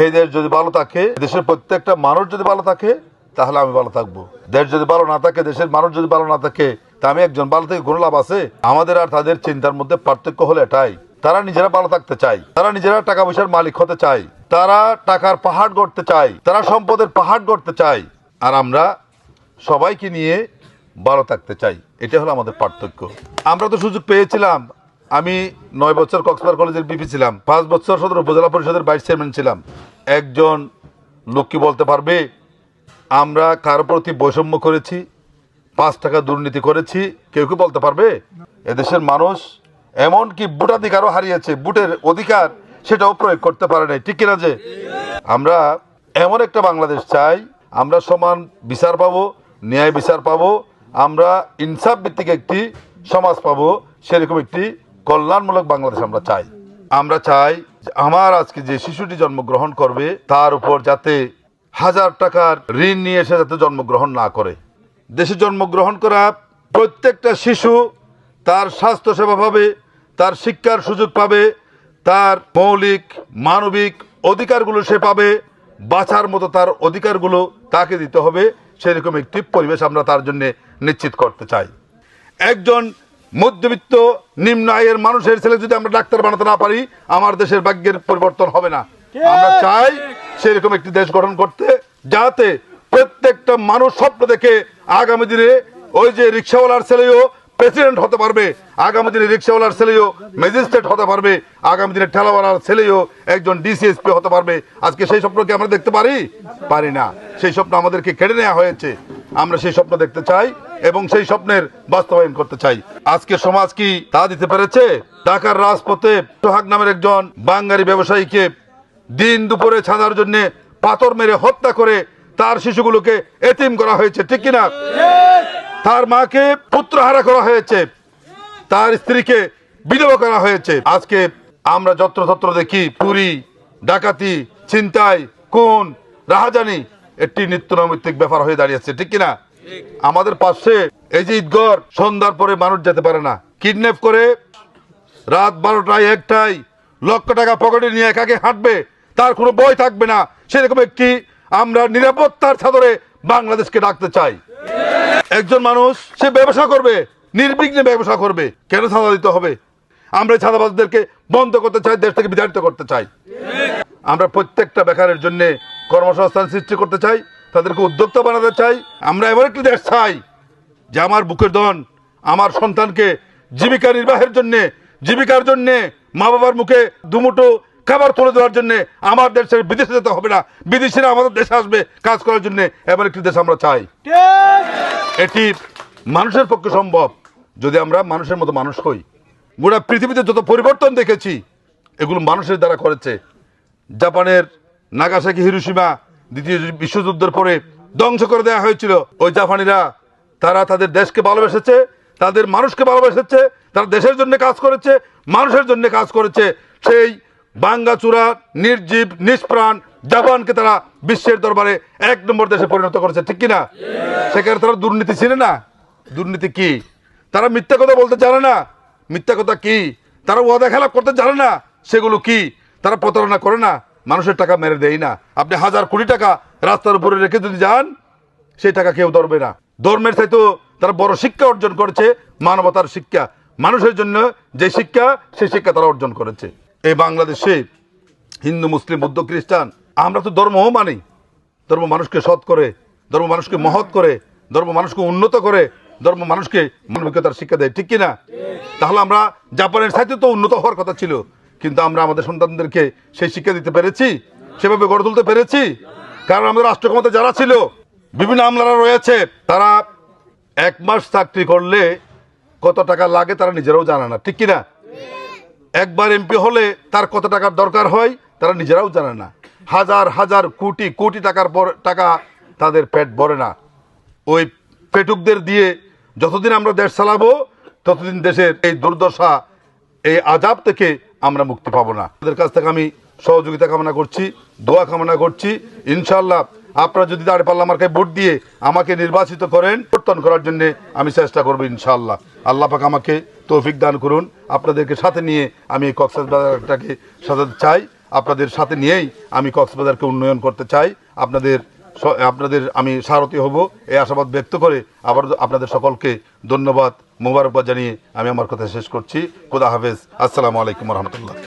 এই দেশ যদি ভালো থাকে, দেশের প্রত্যেকটা মানুষ যদি ভালো থাকে, তাহলে আমি ভালো থাকবো। দেশ যদি ভালো না থাকে, দেশের মানুষ যদি ভালো না থাকে, তা আমি একজন ভালো থেকে কোনো লাভ আছে? আমাদের আর তাদের চিন্তার মধ্যে পার্থক্য হলো এটাই, তারা নিজেরা ভালো থাকতে চায়, তারা নিজেরা টাকা পয়সার মালিক হতে চায়, তারা টাকার পাহাড় গড়তে চায়, তারা সম্পদের পাহাড় গড়তে চায়, আর আমরা সবাইকে নিয়ে ভালো থাকতে চাই। এটা হলো আমাদের পার্থক্য। আমরা তো সুযোগ পেয়েছিলাম। আমি 9 বছর কক্সবাজার কলেজের বিপি ছিলাম, 5 বছর সদর উপজেলা পরিষদের ভাইস চেয়ারম্যান ছিলাম। একজন লোক কি বলতে পারবে আমরা কারো প্রতি বৈষম্য করেছি, 5 টাকা দুর্নীতি করেছি? কেউ কি বলতে পারবে? এদেশের মানুষ এমনকি ভোটাধিকারও হারিয়েছে, ভোটের অধিকার সেটাও প্রয়োগ করতে পারে নাই, ঠিক কিনা? যে আমরা এমন একটা বাংলাদেশ চাই, আমরা সমান বিচার পাবো, ন্যায় বিচার পাবো, আমরা ইনসাফ ভিত্তিক একটি সমাজ পাবো, সেরকম একটি কল্যাণমূলক বাংলাদেশ আমরা চাই। আমরা চাই আমার আজকে যে শিশুটি জন্মগ্রহণ করবে তার উপর যাতে 1000 টাকার ঋণ নিয়ে এসে যাতে জন্মগ্রহণ না করে। দেশে জন্মগ্রহণ করা প্রত্যেকটা শিশু তার স্বাস্থ্যসেবা পাবে, তার শিক্ষার সুযোগ পাবে, তার মৌলিক মানবিক অধিকারগুলো সে পাবে, বাঁচার মতো তার অধিকারগুলো তাকে দিতে হবে। সেরকম একটি পরিবেশ আমরা তার জন্য নিশ্চিত করতে চাই। একজন মধ্যবিত্ত নিম্ন আয়ের মানুষের ছেলে যদি আমরা ডাক্তার বানাতে না পারি, আমার দেশের ভাগ্যের পরিবর্তন হবে না। আমরা চাই সেরকম একটি দেশ গঠন করতে, যাতে প্রত্যেকটা মানুষ স্বপ্ন দেখে আগামী দিনে ওই যে রিক্সাওয়ালার ছেলেও প্রেসিডেন্ট হতে পারবে, আগামী দিনে রিক্সাওয়ালার ছেলেও ম্যাজিস্ট্রেট হতে পারবে, আগামী দিনে ঠেলাওয়ালার ছেলেও একজন ডিসিএসপি হতে পারবে। আজকে সেই স্বপ্নকে আমরা দেখতে পারি না। সেই স্বপ্ন আমাদেরকে কেড়ে নেওয়া হয়েছে। আমরা সেই স্বপ্ন দেখতে চাই এবং সেই স্বপ্নের বাস্তবায়ন করতে চাই। আজকে সমাজ কি তা দিতে পেরেছে? ঢাকার রাজপথে সোহাগ নামের একজন বাঙালি ব্যবসায়ীকে দিন দুপুরে ছাদার জন্য পাথর মেরে হত্যা করে তার শিশুগুলোকে এতিম করা হয়েছে, ঠিক কিনা? তার মাকে পুত্রহারা করা হয়েছে, তার স্ত্রীকে বিধবা করা হয়েছে। আজকে আমরা যত্রতত্র দেখি চুরি, ডাকাতি, ছিনতাই, খুন, রাহাজানি একটি নিত্য নৈমিত্তিক ব্যাপার হয়ে দাঁড়িয়েছে, ঠিক কিনা? আমাদের পাশে এই যে ঈদগড়, সন্ধ্যার পরে মানুষ যেতে পারে না, কিডন্যাপ করে রাত 12টায় 1টায় লক্ষ টাকা পকেটে নিয়ে একাকে হাঁটবে, তার কোনো ভয় থাকবে না। সেরকম একটি আমরা নিরাপত্তার চাদরে বাংলাদেশকে ডাকতে চাই। একজন মানুষ সে ব্যবসা করবে, নির্বিঘ্নে ব্যবসা করবে, কেন চাঁদা দিতে হবে? আমরা চাঁদাবাজদেরকে বন্ধ করতে চাই, দেশ থেকে বিতাড়িত করতে চাই। আমরা প্রত্যেকটা বেকারের জন্য কর্মসংস্থান সৃষ্টি করতে চাই, তাদেরকে উদ্যোক্তা বানাতে চাই। আমরা এমন একটি দেশ চাই যে আমার বুকের ধন, আমার সন্তানকে জীবিকা নির্বাহের জন্য, জীবিকার জন্য, মা বাবার মুখে দুমুঠো খাবার তুলে দেওয়ার জন্য আমার দেশের বিদেশে যেতে হবে না, বিদেশিরা আমাদের দেশে আসবে কাজ করার জন্য। এমন একটি দেশ আমরা চাই। এটি মানুষের পক্ষে সম্ভব যদি আমরা মানুষের মতো মানুষ হই। গোটা পৃথিবীতে যত পরিবর্তন দেখেছি এগুলো মানুষের দ্বারা করেছে। জাপানের নাগাসাকি, হিরোশিমা দ্বিতীয় বিশ্বযুদ্ধের পরে ধ্বংস করে দেওয়া হয়েছিল। ওই জাপানিরা তারা তাদের দেশকে ভালোবেসেছে, তাদের মানুষকে ভালোবেসেছে, তারা দেশের জন্য কাজ করেছে, মানুষের জন্য কাজ করেছে। সেই ভাঙ্গাচুরা, নির্জীব, নিষ্প্রাণ জাপানকে তারা বিশ্বের দরবারে 1 নম্বর দেশে পরিণত করেছে, ঠিক কিনা? সেখানে তারা দুর্নীতি ছিল না। দুর্নীতি কি? তারা মিথ্যা কথা বলতে জানে না। মিথ্যা কথা কি? তারা ওয়াদা খেলাপ করতে জানে না। সেগুলো কি? তারা প্রতারণা করে না, মানুষের টাকা মেরে দেয় না। আপনি 1000 কোটি টাকা রাস্তার উপরে রেখে যদি যান, সেই টাকা কেউ ধরবে না। ধর্মের চাইতেও তারা বড় শিক্ষা অর্জন করেছে, মানবতার শিক্ষা। মানুষের জন্য যে শিক্ষা, সেই শিক্ষা তারা অর্জন করেছে। এই বাংলাদেশে হিন্দু, মুসলিম, বৌদ্ধ, খ্রিস্টান, আমরা তো ধর্মও মানি। ধর্ম মানুষকে সৎ করে, ধর্ম মানুষকে মহৎ করে, ধর্ম মানুষকে উন্নত করে, ধর্ম মানুষকে মানবিকতার শিক্ষা দেয়, ঠিক কিনা? তাহলে আমরা জাপানের সাথে তো উন্নত হওয়ার কথা ছিল, কিন্তু আমরা আমাদের সন্তানদেরকে সেই শিক্ষা দিতে পেরেছি, সেভাবে গড়ে তুলতে পেরেছি? কারণ আমাদের রাষ্ট্র ক্ষমতা যারা ছিল, বিভিন্ন আমলারা রয়েছে, তারা 1 মাস চাকরি করলে কত টাকা লাগে তারা নিজেরাও জানে না, ঠিক কিনা? একবার এমপি হলে তার কত টাকার দরকার হয় তারা নিজেরাও জানে না। হাজার হাজার কোটি কোটি টাকা তাদের পেট ভরে না। ওই পেটুকদের দিয়ে যতদিন আমরা দেশ চালাবো, ততদিন দেশের এই দুর্দশা, এই আযাব থেকে আমরা মুক্তি পাবো না। তাদের কাছ থেকে আমি সহযোগিতা কামনা করছি, দোয়া কামনা করছি। ইনশাআল্লাহ আপনারা যদি দাঁড়িপাল্লা মার্কায় ভোট দিয়ে আমাকে নির্বাচিত করেন, পরিবর্তন করার জন্য আমি চেষ্টা করবো ইনশাআল্লাহ। আল্লাহ পাক আমাকে তৌফিক দান করুন। আপনাদেরকে সাথে নিয়ে আমি এই কক্সবাজারটাকে সাজাতে চাই। আপনাদের সাথে নিয়েই আমি কক্সবাজারকে উন্নয়ন করতে চাই। আপনাদের আমি সারথি হব এই আশাবাদ ব্যক্ত করে আবার আপনাদের সকলকে ধন্যবাদ মোবারকবাদ জানিয়ে আমি আমার কথা শেষ করছি। খোদা হাফেজ। আসসালামু আলাইকুম রহমতুল্লাহ।